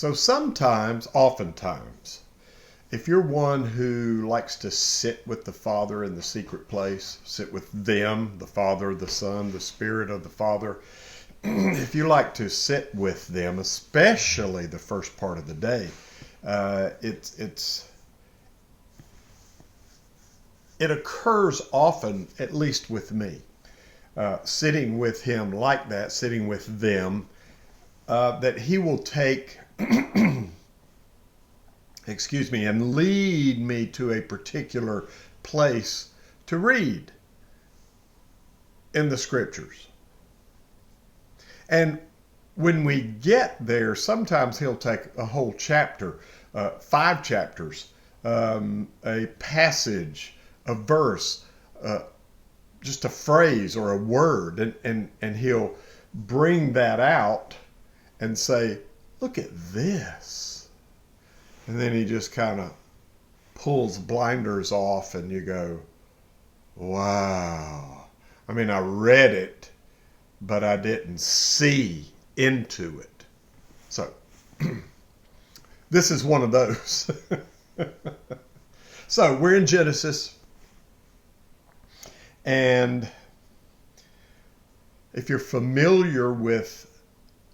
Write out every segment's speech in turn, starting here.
So sometimes, oftentimes, if you're one who likes to sit with the Father in the secret place, sit with them, the Father, the Son, the Spirit of the Father, if you like to sit with them, especially the first part of the day, it occurs often, at least with me, sitting with him like that, sitting with them, that he will take, excuse me, and lead me to a particular place to read in the scriptures. And when we get there, sometimes he'll take a whole chapter, 5 chapters, a passage, a verse, just a phrase or a word, and he'll bring that out and say, look at this. And then he just kind of pulls blinders off and you go, wow. I mean, I read it, but I didn't see into it. So this is one of those. So we're in Genesis. And if you're familiar with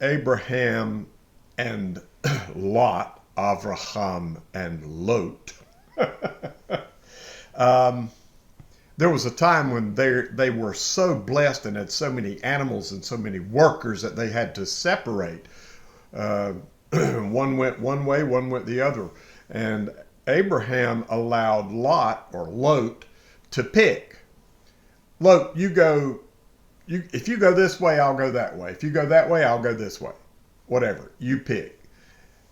Abraham and Lot, Avraham and Lot, there was a time when they were so blessed and had so many animals and so many workers that they had to separate. One went one way, one went the other. And Abraham allowed Lot to pick. Lot, if you go this way, I'll go that way. If you go that way, I'll go this way. Whatever, you pick.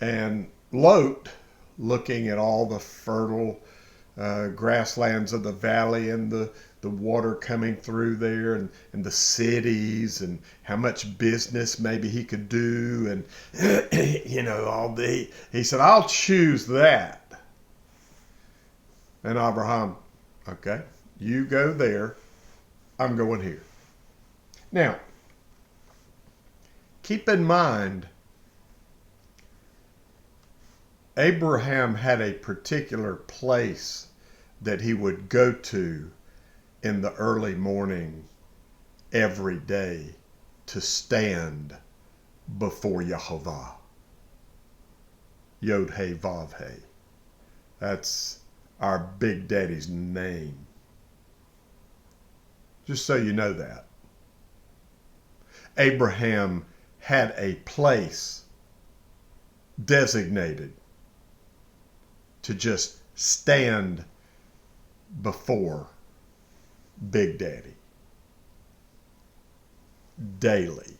And Lot, looking at all the fertile grasslands of the valley and the water coming through there and the cities and how much business maybe he could do and he said, I'll choose that. And Abraham, okay, you go there, I'm going here. Now, keep in mind, Abraham had a particular place that he would go to in the early morning every day to stand before Yehovah. Yod He Vav He. That's our Big Daddy's name. Just so you know that. Abraham had a place designated to just stand before Big Daddy daily.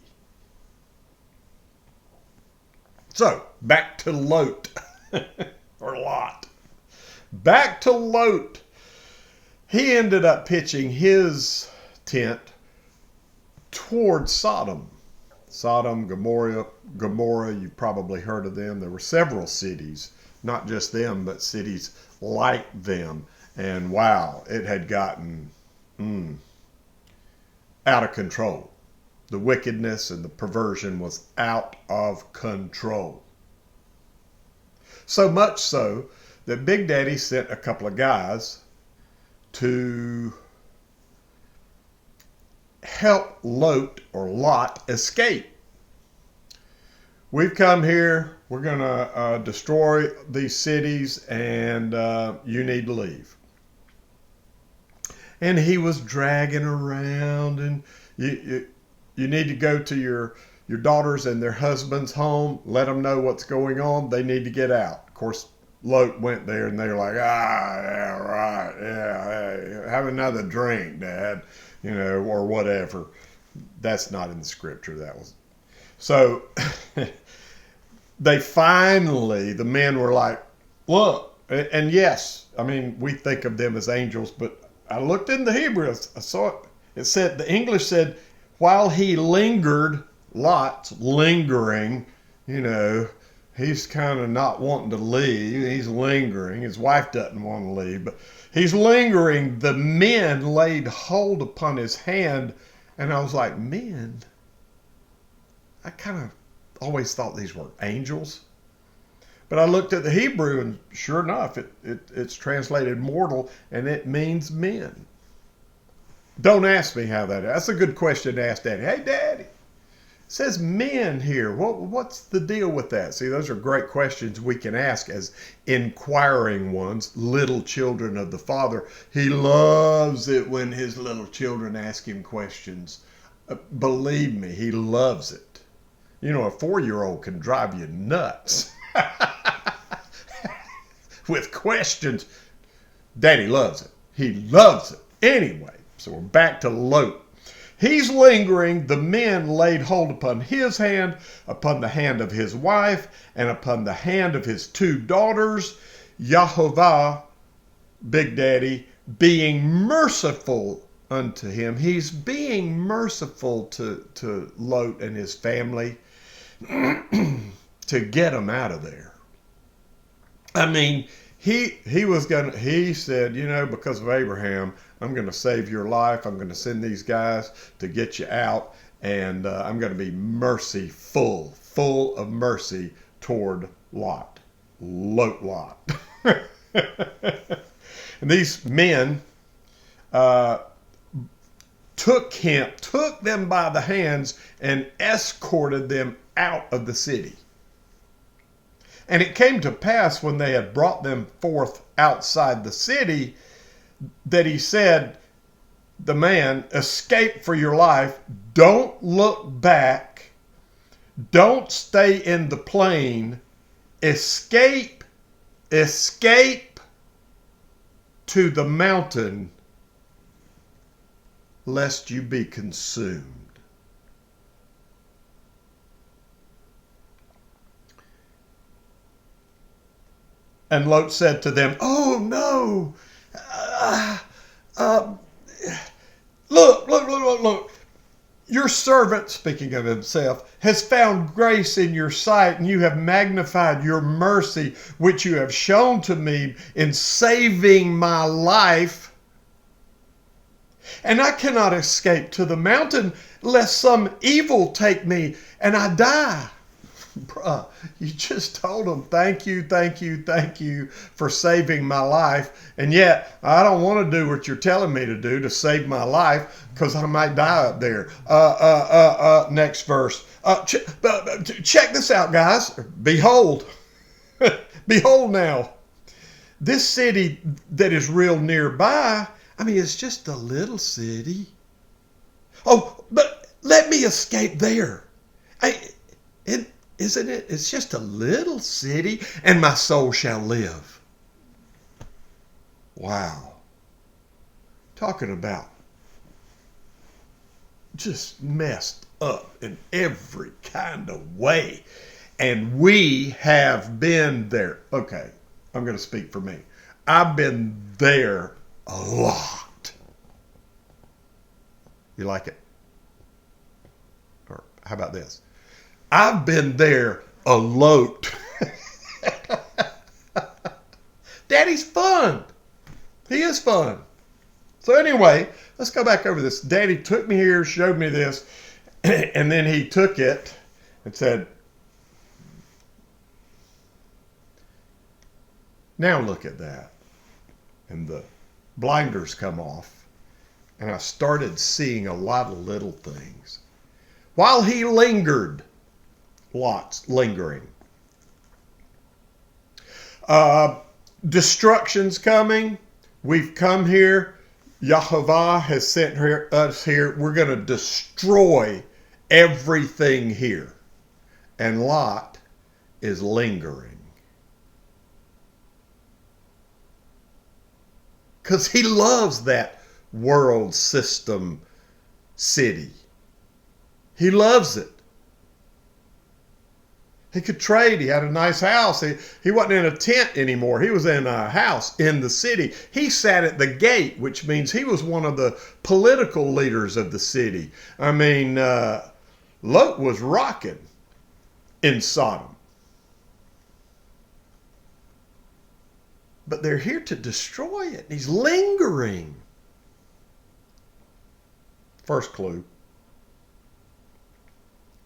So, back to Lot, or Lot. Back to Lot. He ended up pitching his tent towards Sodom. Sodom, Gomorrah, you've probably heard of them. There were several cities, not just them, but cities like them. And wow, it had gotten out of control. The wickedness and the perversion was out of control. So much so that Big Daddy sent a couple of guys to help Lot escape. We've come here, we're going to destroy these cities, and you need to leave. And he was dragging around, and you need to go to your daughters and their husbands' home, let them know what's going on, they need to get out. Of course, Lot went there, and they were like, yeah, right, yeah, hey, have another drink, Dad, or whatever. That's not in the scripture, that was. So, the men were like, look, and yes, I mean, we think of them as angels, but I looked in the Hebrew, I saw it. It said, the English said, while he lingered, Lot's lingering, he's kind of not wanting to leave. He's lingering. His wife doesn't want to leave, but he's lingering. The men laid hold upon his hand, and I was like, men? I kind of always thought these were angels. But I looked at the Hebrew, and sure enough, it's translated mortal, and it means men. Don't ask me how that is. That's a good question to ask Daddy. Hey, Daddy, it says men here. What's the deal with that? See, those are great questions we can ask as inquiring ones, little children of the Father. He loves it when his little children ask him questions. Believe me, he loves it. You know, a 4-year-old can drive you nuts with questions. Daddy loves it. He loves it. Anyway, so we're back to Lot. He's lingering. The men laid hold upon his hand, upon the hand of his wife, and upon the hand of his 2 daughters. Yahovah, Big Daddy, being merciful unto him. He's being merciful to Lot and his family to get him out of there. I mean, he said, you know, because of Abraham, I'm going to save your life. I'm going to send these guys to get you out, and I'm going to be merciful, full of mercy toward Lot. And these men took them by the hands and escorted them out of the city. And it came to pass when they had brought them forth outside the city that he said, the man, escape for your life. Don't look back. Don't stay in the plain. Escape to the mountain, lest you be consumed. And Lot said to them, oh no, look. Your servant, speaking of himself, has found grace in your sight, and you have magnified your mercy, which you have shown to me in saving my life. And I cannot escape to the mountain, lest some evil take me and I die. Bruh, you just told them, thank you for saving my life. And yet, I don't want to do what you're telling me to do to save my life, because I might die up there. Next verse. Check this out, guys. Behold. Behold now. This city that is real nearby, I mean, it's just a little city. Oh, but let me escape there. Isn't it? It's just a little city, and my soul shall live. Wow. Talking about just messed up in every kind of way. And we have been there. Okay, I'm going to speak for me. I've been there a lot. You like it? Or how about this? I've been there a lot. Daddy's fun. He is fun. So anyway, let's go back over this. Daddy took me here, showed me this, and then he took it and said, now look at that. And the blinders come off, and I started seeing a lot of little things. While he lingered, lots lingering. Destruction's coming. We've come here. Yahovah has sent us here. We're going to destroy everything here. And Lot is lingering. Because he loves that world system city. He loves it. He could trade. He had a nice house. He wasn't in a tent anymore. He was in a house in the city. He sat at the gate, which means he was one of the political leaders of the city. I mean, Lot was rocking in Sodom. But they're here to destroy it. He's lingering. First clue.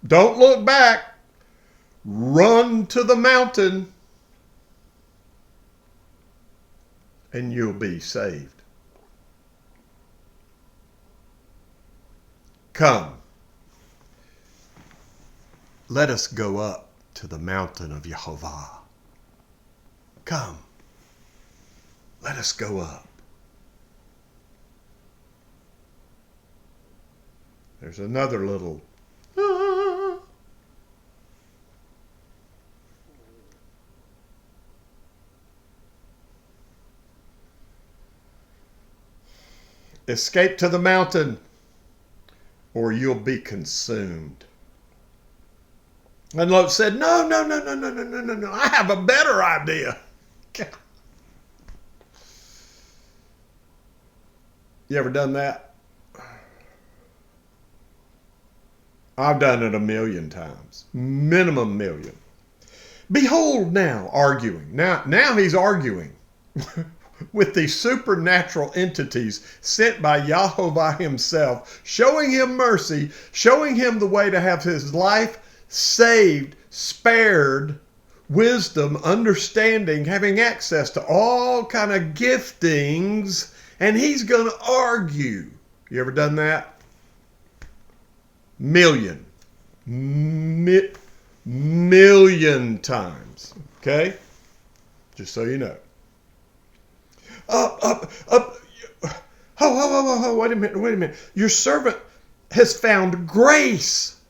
Don't look back. Run to the mountain. and you'll be saved. Come, let us go up to the mountain of Yehovah. Come, let us go up. There's another little escape to the mountain, or you'll be consumed. And Lot said, no, no, no, no, no, no, no, no, no. I have a better idea. You ever done that? I've done it 1,000,000 times. Minimum million. Behold now, arguing. Now he's arguing with these supernatural entities sent by Yahovah himself, showing him mercy, showing him the way to have his life saved, spared, wisdom, understanding, having access to all kind of giftings, and he's going to argue. You ever done that? Million times. Okay? Just so you know. Up. Oh, wait a minute. Your servant has found grace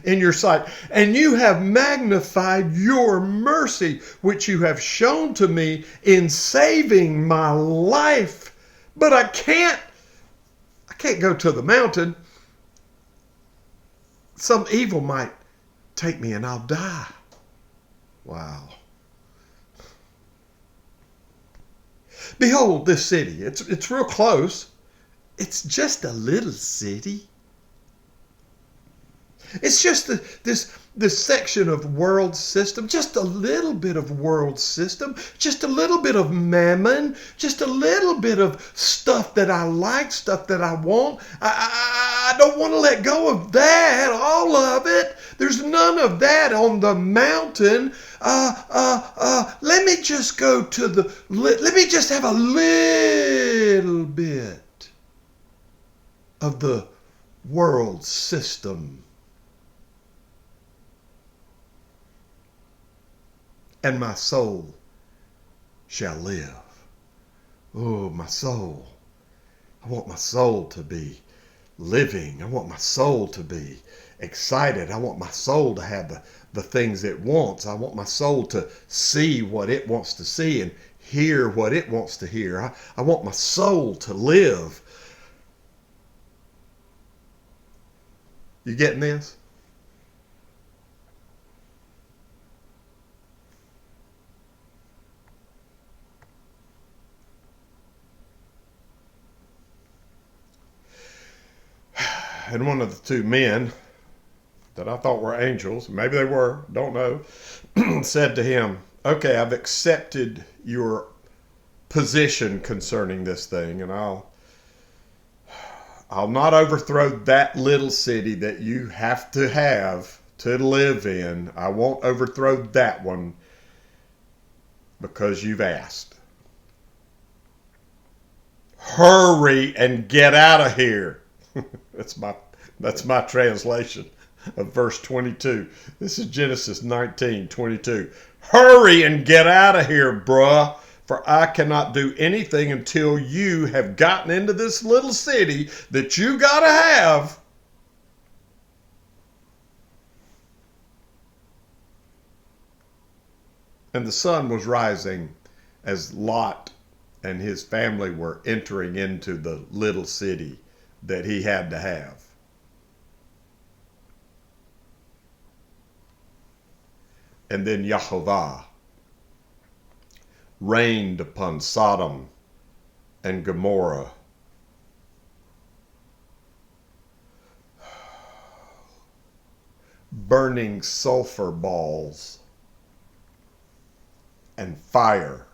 in your sight, and you have magnified your mercy, which you have shown to me in saving my life. But I can't go to the mountain. Some evil might take me and I'll die. Wow. Behold this city. It's real close. It's just a little city. It's just this section of world system, just a little bit of world system, just a little bit of mammon, just a little bit of stuff that I like, stuff that I want. I don't want to let go of that, all of it. There's none of that on the mountain. Let me just let me just have a little bit of the world system. And my soul shall live. Oh, my soul. I want my soul to be living. I want my soul to be excited. I want my soul to have the things it wants. I want my soul to see what it wants to see and hear what it wants to hear. I want my soul to live. You getting this? And one of the two men that I thought were angels, maybe they were, don't know, said to him, okay, I've accepted your position concerning this thing, and I'll not overthrow that little city that you have to live in. I won't overthrow that one because you've asked. Hurry and get out of here. That's my translation of verse 22. This is Genesis 19:22. Hurry and get out of here, bruh, for I cannot do anything until you have gotten into this little city that you gotta have. And the sun was rising as Lot and his family were entering into the little city that he had to have. And then Yahovah rained upon Sodom and Gomorrah. Burning sulfur balls and fire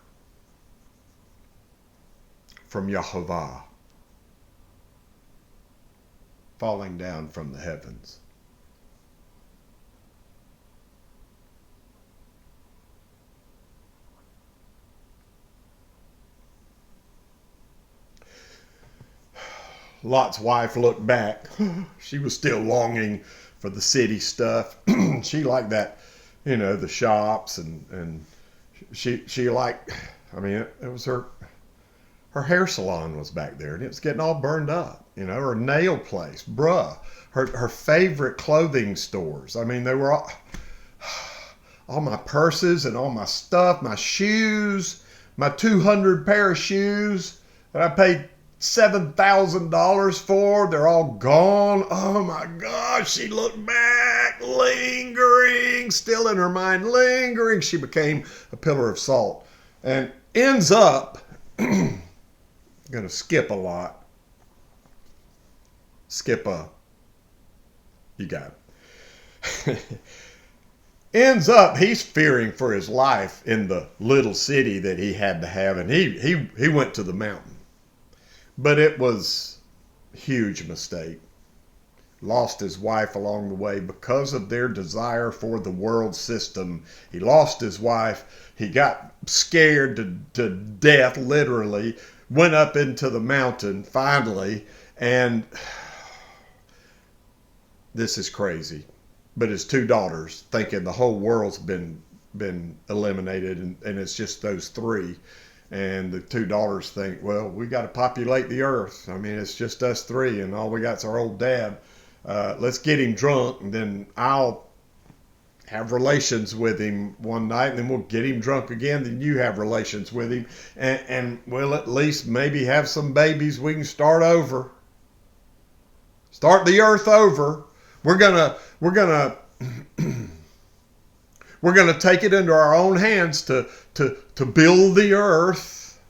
from Yahovah falling down from the heavens. Lot's wife looked back. She was still longing for the city stuff. She liked that, the shops, and she liked, I mean, it was her hair salon was back there, and it was getting all burned up. Her nail place, bruh. Her favorite clothing stores. I mean, they were all my purses and all my stuff, my shoes, my 200 pair of shoes that I paid $7,000 for. They're all gone. Oh my gosh, she looked back, lingering, still in her mind, lingering. She became a pillar of salt and ends up, I'm going to skip a lot. You got it. Ends up, he's fearing for his life in the little city that he had to have, and he went to the mountain. But it was a huge mistake. Lost his wife along the way because of their desire for the world system. He lost his wife. He got scared to death, literally. Went up into the mountain finally, and this is crazy. But his two daughters, thinking the whole world's been eliminated, and it's just those three. And the two daughters think, well, we got to populate the earth. I mean, it's just us three, and all we got's our old dad. Let's get him drunk, and then I'll have relations with him one night, and then we'll get him drunk again. Then you have relations with him, and we'll at least maybe have some babies. We can start over, start the earth over. We're gonna take it into our own hands to build the earth.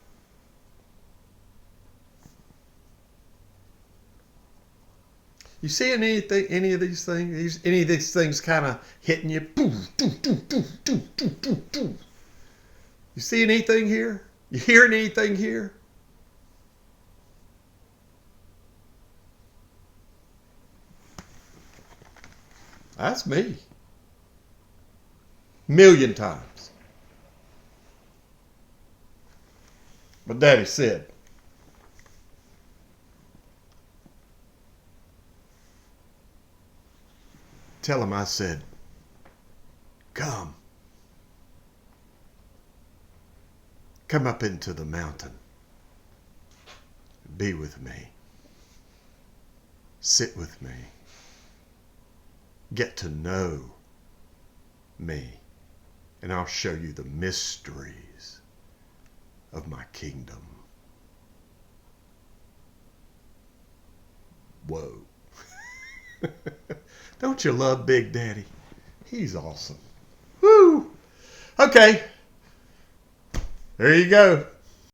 You see any of these things? Any of these things kind of hitting you? You see anything here? You hearing anything here? That's me. Million times. But Daddy said, tell him I said, come. Come up into the mountain. Be with me. Sit with me. Get to know me, and I'll show you the mysteries of my kingdom. Whoa. Don't you love Big Daddy? He's awesome. Woo! Okay. There you go.